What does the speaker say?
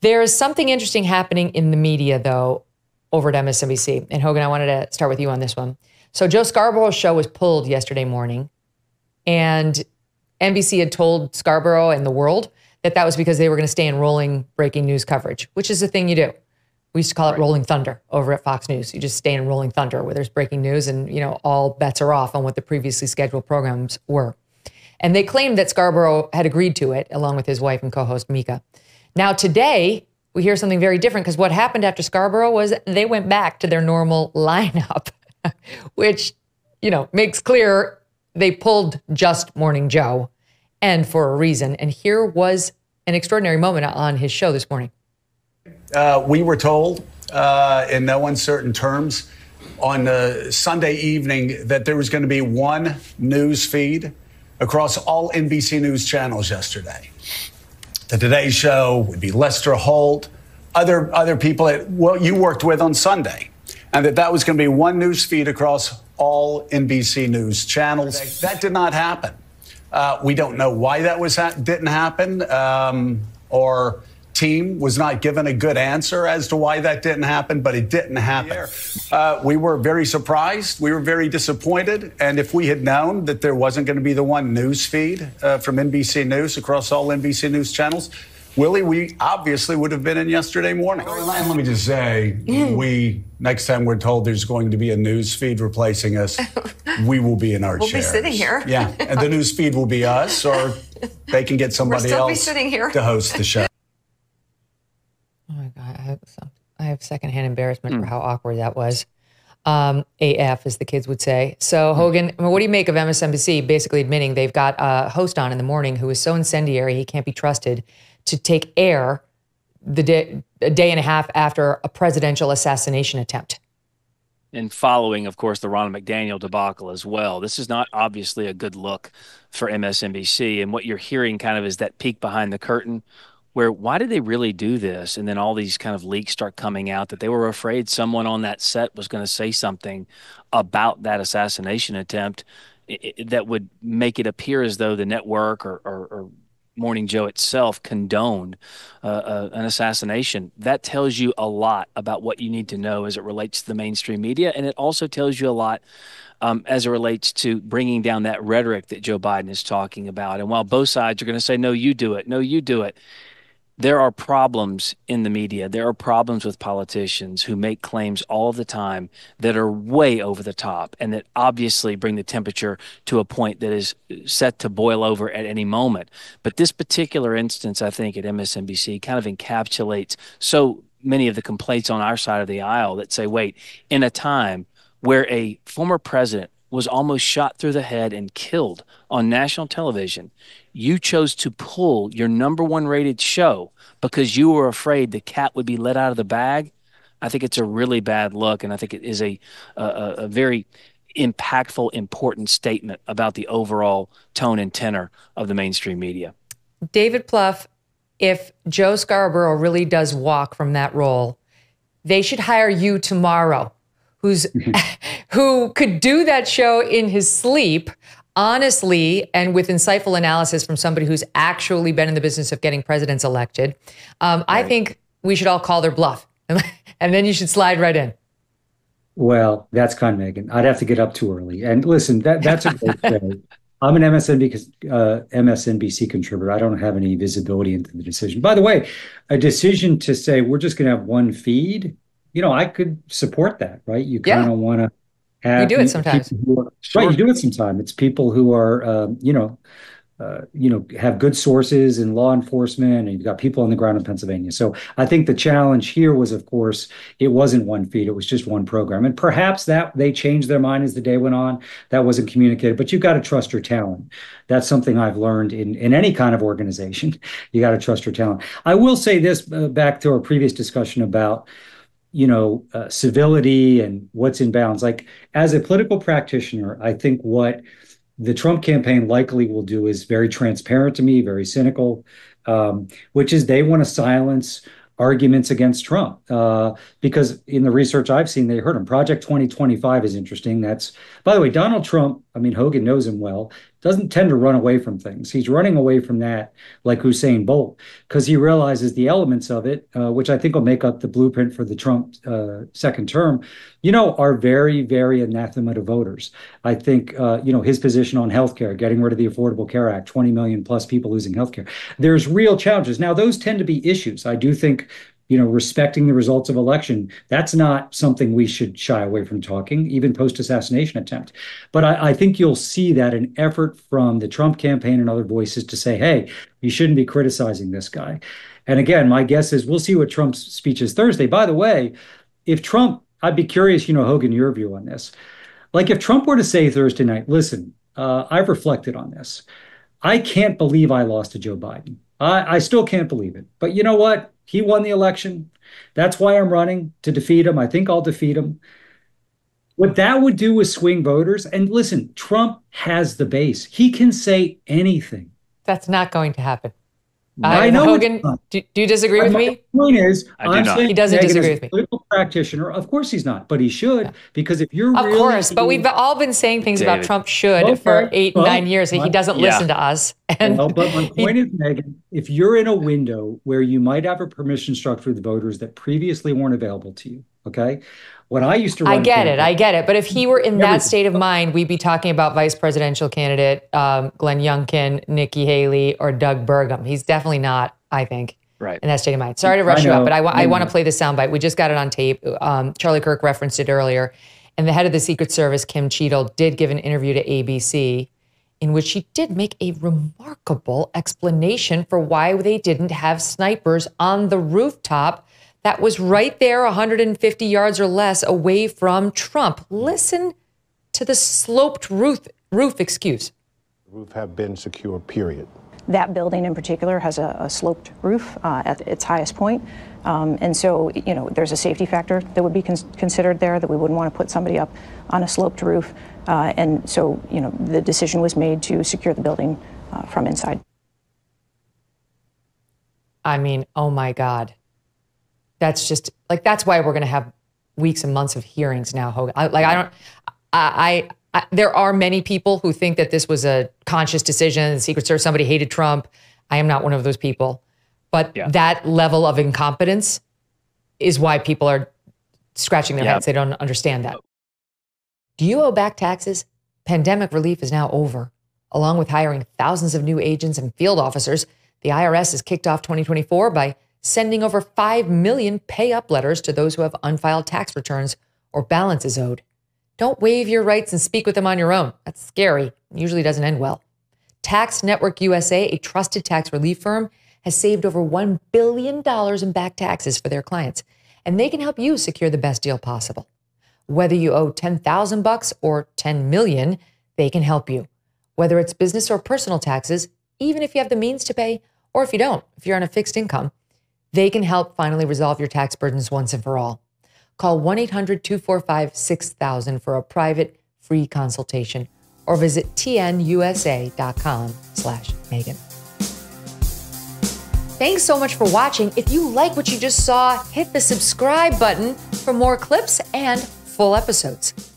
There is something interesting happening in the media, though, over at MSNBC. And Hogan, I wanted to start with you on this one. So Joe Scarborough's show was pulled yesterday morning, and NBC had told Scarborough and the world that that was because they were going to stay in rolling breaking news coverage, which is the thing you do. We used to call it rolling thunder over at Fox News. You just stay in rolling thunder where there's breaking news and, you know, all bets are off on what the previously scheduled programs were. And they claimed that Scarborough had agreed to it, along with his wife and co-host Mika. Now today, we hear something very different, because what happened after Scarborough was they went back to their normal lineup, which, you know, makes clear they pulled just Morning Joe, and for a reason. And here was an extraordinary moment on his show this morning. We were told in no uncertain terms on Sunday evening that there was going to be one news feed across all NBC News channels yesterday. The Today Show would be Lester Holt, other people that you worked with on Sunday, and that was going to be one news feed across all NBC News channels. That did not happen. We don't know why that didn't happen, or team was not given a good answer as to why that didn't happen, but it didn't happen. We were very surprised. We were very disappointed. And if we had known that there wasn't going to be the one news feed from NBC News across all NBC News channels, Willie, we obviously would have been in yesterday morning. And let me just say, next time we're told there's going to be a news feed replacing us, we will be in our chairs. We'll be sitting here. Yeah, and the news feed will be us, or they can get somebody else be sitting here to host the show. Oh my God, I have secondhand embarrassment for how awkward that was. AF, as the kids would say. So Hogan, what do you make of MSNBC basically admitting they've got a host on in the morning who is so incendiary he can't be trusted to take air a day and a half after a presidential assassination attempt? And following, of course, the Ronald McDaniel debacle as well. This is not obviously a good look for MSNBC. And what you're hearing kind of is that peek behind the curtain where, why did they really do this? And then all these kind of leaks start coming out that they were afraid someone on that set was going to say something about that assassination attempt that would make it appear as though the network or Morning Joe itself condoned an assassination. That tells you a lot about what you need to know as it relates to the mainstream media. And it also tells you a lot as it relates to bringing down that rhetoric that Joe Biden is talking about. And while both sides are going to say, no, you do it, no, you do it, there are problems in the media. There are problems with politicians who make claims all the time that are way over the top and that obviously bring the temperature to a point that is set to boil over at any moment. But this particular instance, I think, at MSNBC kind of encapsulates so many of the complaints on our side of the aisle that say, wait, in a time where a former president was almost shot through the head and killed on national television, you chose to pull your #1 rated show because you were afraid the cat would be let out of the bag. I think it's a really bad look, and I think it is a very impactful, important statement about the overall tone and tenor of the mainstream media. David Plouffe, if Joe Scarborough really does walk from that role, they should hire you tomorrow, who could do that show in his sleep, honestly, and with insightful analysis from somebody who's actually been in the business of getting presidents elected. I think we should all call their bluff, and then you should slide right in. Well, that's kind of Megyn. I'd have to get up too early. And listen, that's a great show. I'm an MSNBC contributor. I don't have any visibility into the decision. By the way, a decision to say we're just going to have one feed, you know, I could support that, right? You kind of want to have. We do it sometimes. Right, you do it sometimes. It's people who are, have good sources in law enforcement, and you've got people on the ground in Pennsylvania. So I think the challenge here was, of course, it wasn't one feed. It was just one program. And perhaps that they changed their mind as the day went on. That wasn't communicated. But you've got to trust your talent. That's something I've learned in any kind of organization. You got to trust your talent. I will say this, back to our previous discussion about civility and what's in bounds. Like, as a political practitioner, I think what the Trump campaign likely will do is very transparent to me, very cynical, which is they want to silence arguments against Trump. Because in the research I've seen, they heard him. Project 2025 is interesting. That's, by the way, Donald Trump, I mean, Hogan knows him well, doesn't tend to run away from things. He's running away from that like Usain Bolt, because he realizes the elements of it, which I think will make up the blueprint for the Trump second term, are very, very anathema to voters. I think, his position on healthcare, getting rid of the Affordable Care Act, 20 million plus people losing healthcare. There's real challenges. Now, those tend to be issues. I do think respecting the results of election, that's not something we should shy away from talking, even post-assassination attempt. But I think you'll see that an effort from the Trump campaign and other voices to say, hey, you shouldn't be criticizing this guy. And again, my guess is we'll see what Trump's speech is Thursday. By the way, if Trump, I'd be curious, Hogan, your view on this. Like if Trump were to say Thursday night, listen, I've reflected on this. I can't believe I lost to Joe Biden. I still can't believe it. But you know what? He won the election. That's why I'm running, to defeat him. I think I'll defeat him. What that would do is swing voters. And listen, Trump has the base. He can say anything. That's not going to happen. I know. Hogan, do you disagree with me? My point is, I'm saying he doesn't disagree with me. Political practitioner, of course he's not, but he should, because if you're of course, but we've all been saying things about Trump should for 9 years. He doesn't listen to us. And but my point is, Megyn, if you're in a window where you might have a permission structure with voters that previously weren't available to you, okay? When I used to run I get it. But if he were in that state of mind, we'd be talking about vice presidential candidate Glenn Youngkin, Nikki Haley, or Doug Burgum. He's definitely not, I think, in that state of mind. Sorry to rush you up, but I want to play this soundbite. We just got it on tape. Charlie Kirk referenced it earlier. And the head of the Secret Service, Kim Cheadle, did give an interview to ABC in which she did make a remarkable explanation for why they didn't have snipers on the rooftop that was right there 150 yards or less away from Trump. Listen to the sloped roof excuse. The roof have been secure, period. That building in particular has a sloped roof at its highest point. And so, there's a safety factor that would be considered there, that we wouldn't want to put somebody up on a sloped roof. And so, the decision was made to secure the building from inside. I mean, oh my God. That's just that's why we're going to have weeks and months of hearings now, Hogan. There are many people who think that this was a conscious decision. The Secret Service, somebody hated Trump. I am not one of those people. But that level of incompetence is why people are scratching their heads. They don't understand that. Do you owe back taxes? Pandemic relief is now over. Along with hiring thousands of new agents and field officers, the IRS has kicked off 2024 by sending over 5 million pay-up letters to those who have unfiled tax returns or balances owed. Don't waive your rights and speak with them on your own. That's scary. It usually doesn't end well. Tax Network USA, a trusted tax relief firm, has saved over $1 billion in back taxes for their clients, and they can help you secure the best deal possible. Whether you owe $10,000 or $10 million, they can help you. Whether it's business or personal taxes, even if you have the means to pay, or if you don't, if you're on a fixed income, they can help finally resolve your tax burdens once and for all. Call 1-800-245-6000 for a private free consultation or visit tnusa.com/Megyn. Thanks so much for watching. If you like what you just saw, hit the subscribe button for more clips and full episodes.